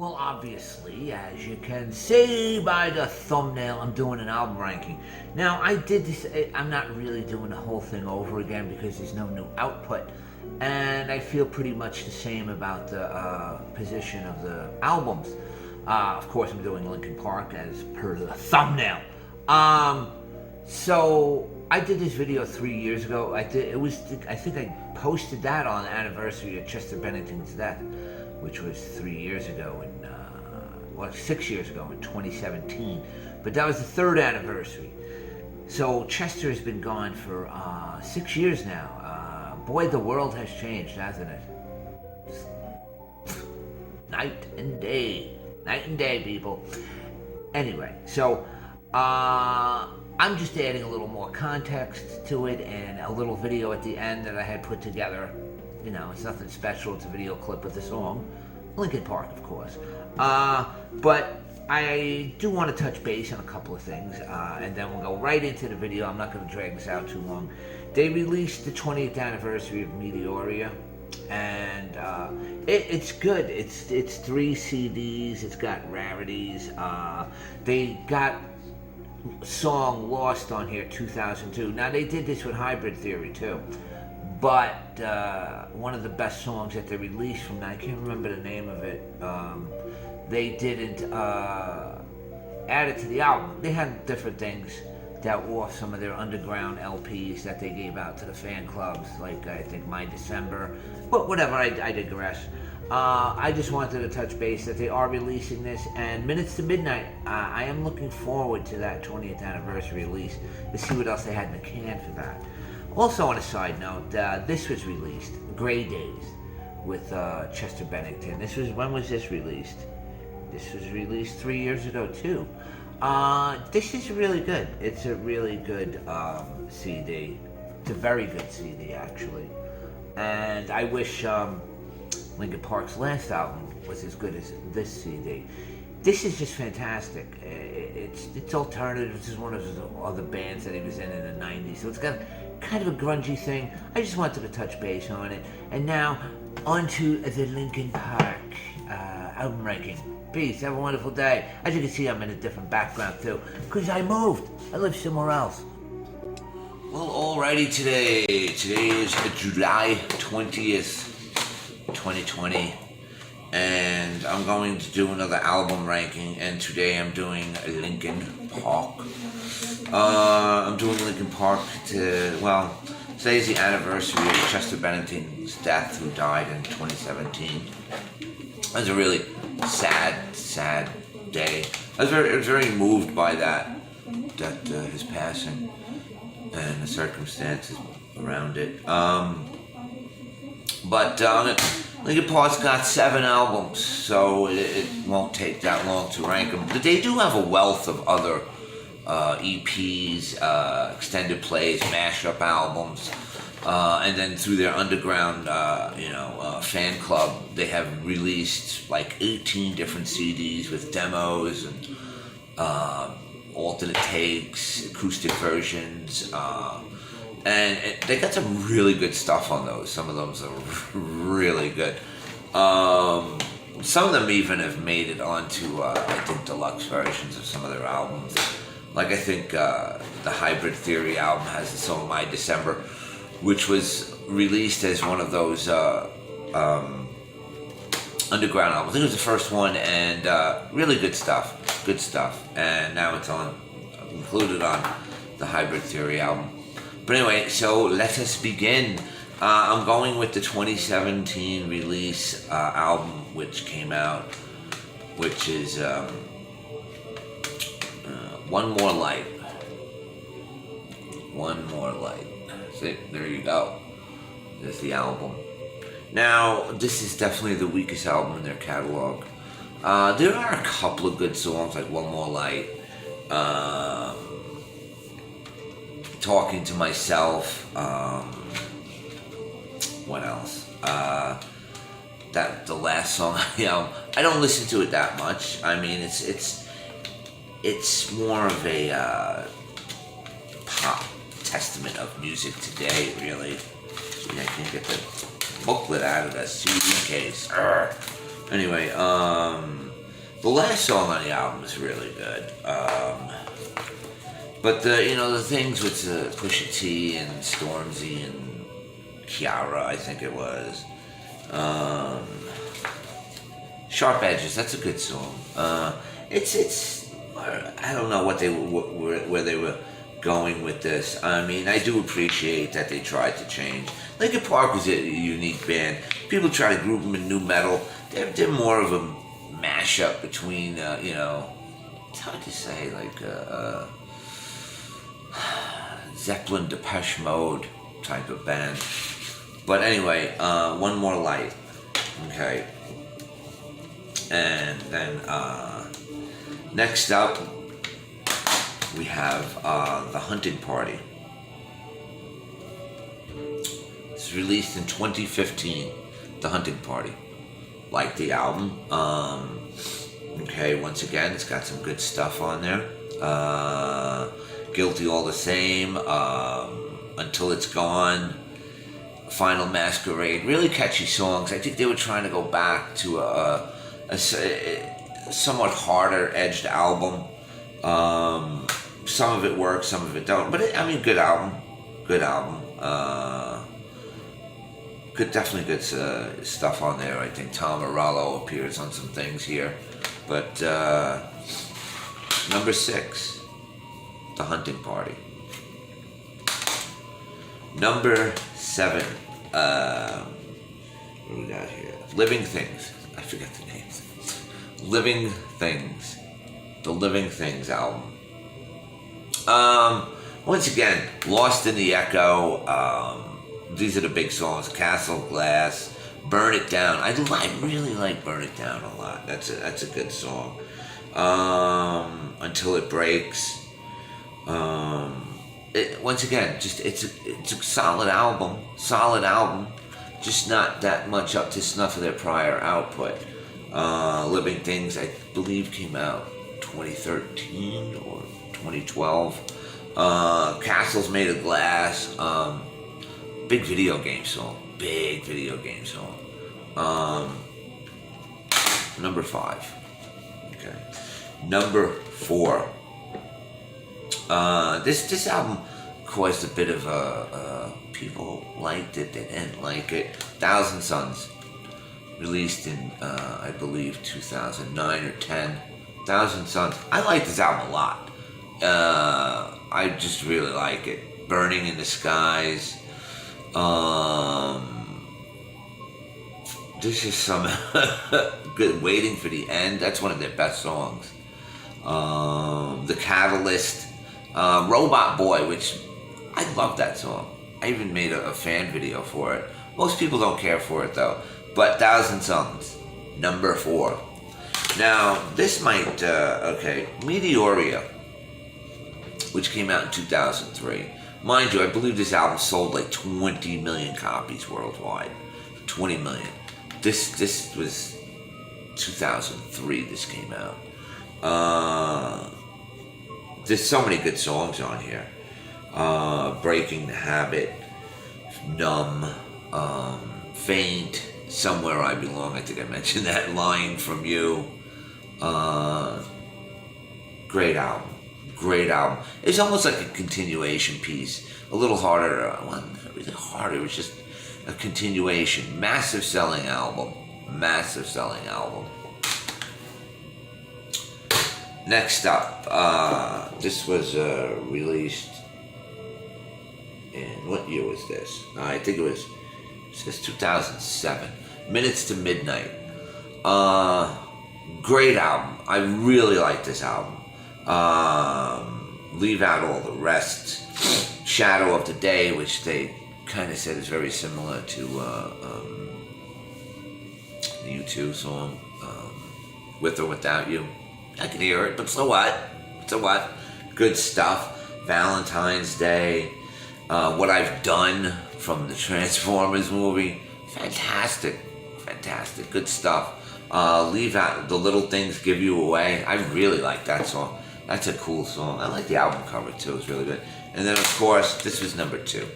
Well, obviously, as you can see by the thumbnail, I'm doing an album ranking. Now, I did this, I'm not really doing the whole thing over again because there's no new output. And I feel pretty much the same about the position of the albums. Of course, I'm doing Linkin Park as per the thumbnail. So I did this video 3 years ago. I think I posted that on the anniversary of Chester Bennington's death, which was 3 years ago, 6 years ago in 2017. But that was the third anniversary. So Chester has been gone for 6 years now. Boy, the world has changed, hasn't it? Night and day, people. Anyway, so I'm just adding a little more context to it and a little video at the end that I had put together. You know, it's nothing special. It's a video clip of the song, Linkin Park, of course. But I do want to touch base on a couple of things, and then we'll go right into the video. I'm not going to drag this out too long. They released the 20th anniversary of Meteoria, and it's good. It's 3 CDs. It's got rarities. They got song Lost on here, 2002. Now, they did this with Hybrid Theory, too. But one of the best songs that they released from that, I can't remember the name of it, they didn't add it to the album. They had different things that were off some of their underground LPs that they gave out to the fan clubs, like I think My December, but whatever, I digress. I just wanted to touch base that they are releasing this, and Minutes to Midnight, I am looking forward to that 20th anniversary release to see what else they had in the can for that. Also, on a side note, this was released, Gray Days, with Chester Bennington. When was this released? This was released 3 years ago, too. This is really good. It's a really good CD. It's a very good CD, actually. And I wish Linkin Park's last album was as good as this CD. This is just fantastic. It's alternative. This is one of the other bands that he was in the 90s. So it's got kind of a grungy thing. I just wanted to touch base on it. And now, on to the Linkin Park album ranking. Peace. Have a wonderful day. As you can see, I'm in a different background, too, because I moved. I live somewhere else. Well, alrighty today. Today is July 20th, 2020. And I'm going to do another album ranking, and today I'm doing Linkin Park. I'm doing Linkin Park today's the anniversary of Chester Bennington's death, who died in 2017. It was a really sad day. I was very moved by his passing and the circumstances around it. But Linkin Park's got 7 albums, so it won't take that long to rank them. But they do have a wealth of other EPs, extended plays, mashup albums, and then through their underground, fan club, they have released like 18 different CDs with demos and alternate takes, acoustic versions. And they got some really good stuff on those. Some of those are really good. Some of them even have made it onto, I think, deluxe versions of some of their albums. Like, I think the Hybrid Theory album has the song My December, which was released as one of those underground albums. I think it was the first one, and really good stuff. And now it's included on the Hybrid Theory album. But anyway, so let us begin. I'm going with the 2017 release album, which came out, which is One More Light. One More Light. See, there you go. There's the album. Now, this is definitely the weakest album in their catalog. There are a couple of good songs, like One More Light. Talking to Myself, what else? The last song on the album. I don't listen to it that much. I mean, it's more of a pop testament of music today, really. I can't get the booklet out of the CD case. Anyway, The last song on the album is really good. But the things with Pusha T and Stormzy and Kiara, I think it was. Sharp Edges, that's a good song. It's I don't know what they where they were going with this. I mean, I do appreciate that they tried to change. Linkin Park was a unique band. People try to group them in nu metal. They're more of a mashup between it's hard to say, like Zeppelin, Depeche Mode type of band. But anyway, One More Light. Okay. And then next up, we have The Hunting Party. It's released in 2015, The Hunting Party. Like the album. Okay, once again, it's got some good stuff on there. Guilty All the Same, Until It's Gone, Final Masquerade. Really catchy songs. I think they were trying to go back to a somewhat harder edged album. Some of it works, some of it don't. But good album. Good album. Definitely good stuff on there. I think Tom Morello appears on some things here. But number 6, The Hunting Party. Number 7, what do we got here? Living Things. I forget the names. Living Things. The Living Things album. Once again, Lost in the Echo. These are the big songs. Castle Glass, Burn It Down. I really like Burn It Down a lot. That's a good song. Until It Breaks. Once again, just it's a solid album. Just not that much up to snuff of their prior output. Living Things, I believe, came out 2013 or 2012. Castles Made of Glass. Big video game song. Number 5. Okay. Number 4. This album caused a bit of people liked it, they didn't like it. Thousand Suns, released in I believe 2009 or 10. Thousand Suns. I like this album a lot. I just really like it. Burning in the Skies. There's just some good. Waiting for the End. That's one of their best songs. The Catalyst. Robot Boy, which I love that song. I even made a fan video for it. Most people don't care for it though. But Thousand Suns, number 4. Now this might Meteoria, which came out in 2003. Mind you, I believe this album sold like 20 million copies worldwide. 20 million. This was 2003. This came out. There's so many good songs on here. Breaking the Habit, Numb, Faint, Somewhere I Belong. I think I mentioned that. Line From You. Great album. It's almost like a continuation piece. A little harder. Well, not really harder. It was just a continuation. Massive selling album. Next up, this was released in, what year was this? I think it says 2007. Minutes to Midnight. Great album. I really like this album. Leave out all the rest. Shadow of the Day, which they kind of said is very similar to the U2 song, With or Without You. I can hear it, but so what? Good stuff. Valentine's Day. What I've Done from the Transformers movie. Fantastic. Good stuff. Leave Out the Little Things Give You Away. I really like that song. That's a cool song. I like the album cover too. It's really good. And then of course, this was number 2.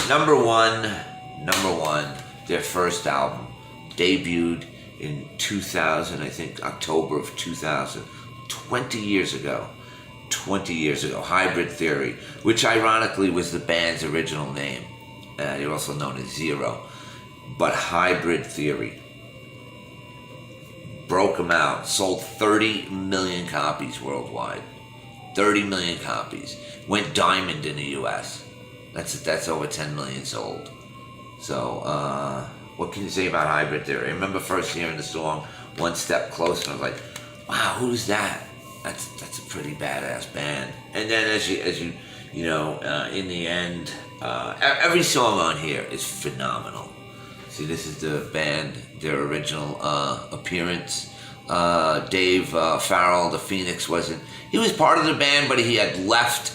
Number one, their first album, debuted in 2000, I think October of 2000, 20 years ago. 20 years ago, Hybrid Theory, which ironically was the band's original name. They're also known as Zero. But Hybrid Theory broke them out, sold 30 million copies worldwide. 30 million copies. Went diamond in the US. That's over 10 million sold. So, what can you say about Hybrid Theory? I remember first hearing the song One Step Closer, and I was like, wow, who's that? That's a pretty badass band. And then as you in the end, every song on here is phenomenal. See, this is the band, their original appearance. Dave Farrell, the Phoenix, he was part of the band, but he had left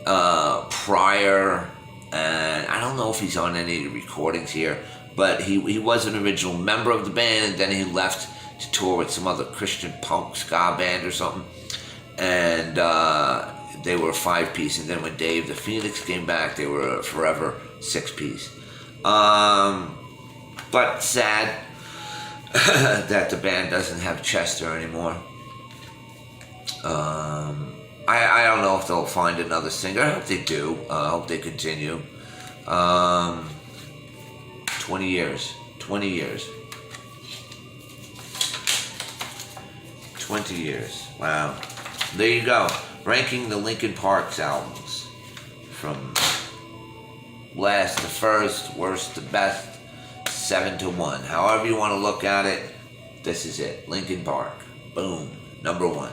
prior, and I don't know if he's on any of the recordings here, but he was an original member of the band, and then he left to tour with some other Christian punk ska band or something, and they were a 5-piece, and then when Dave the Phoenix came back, they were a forever 6-piece. But sad that the band doesn't have Chester anymore. I don't know if they'll find another singer. I hope they do. I hope they continue. 20 years. 20 years. 20 years. Wow. There you go. Ranking the Linkin Park's albums from last to first, worst to best, 7 to 1. However you want to look at it, this is it. Linkin Park. Boom. Number 1.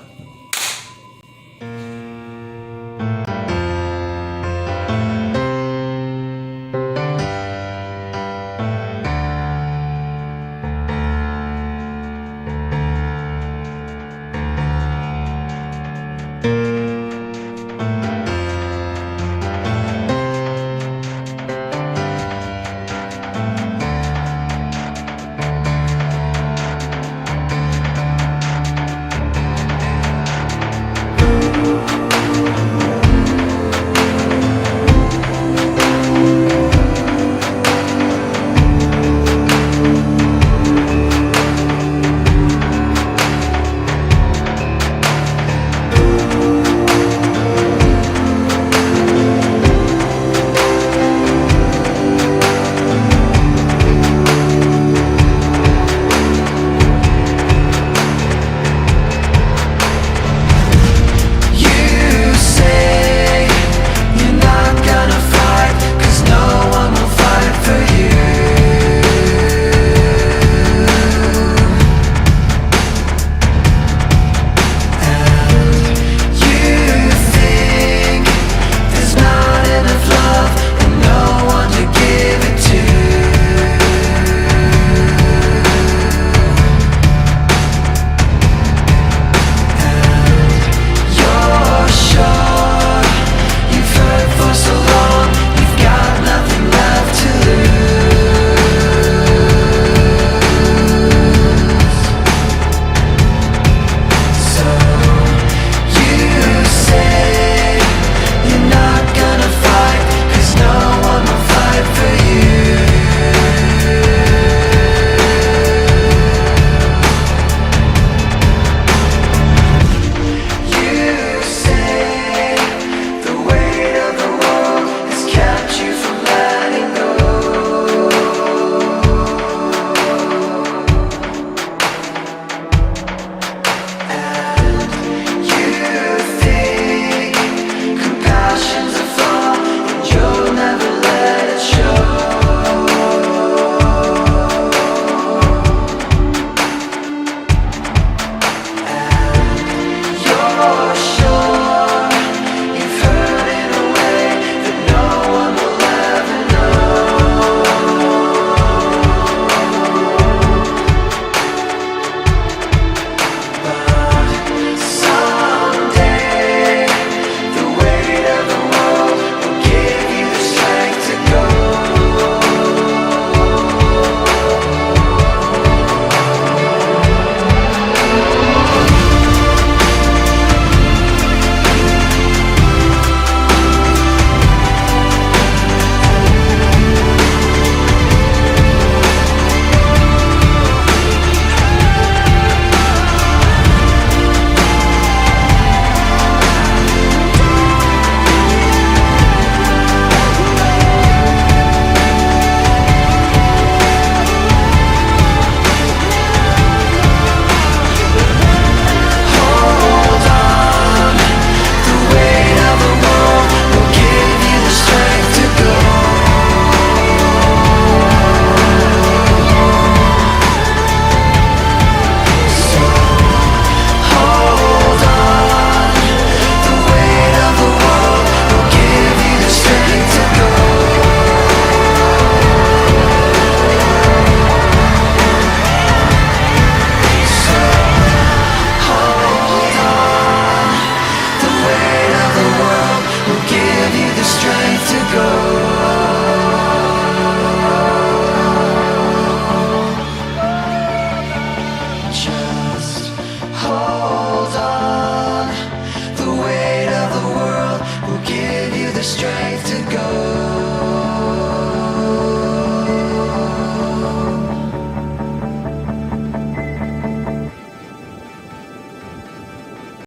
strength to go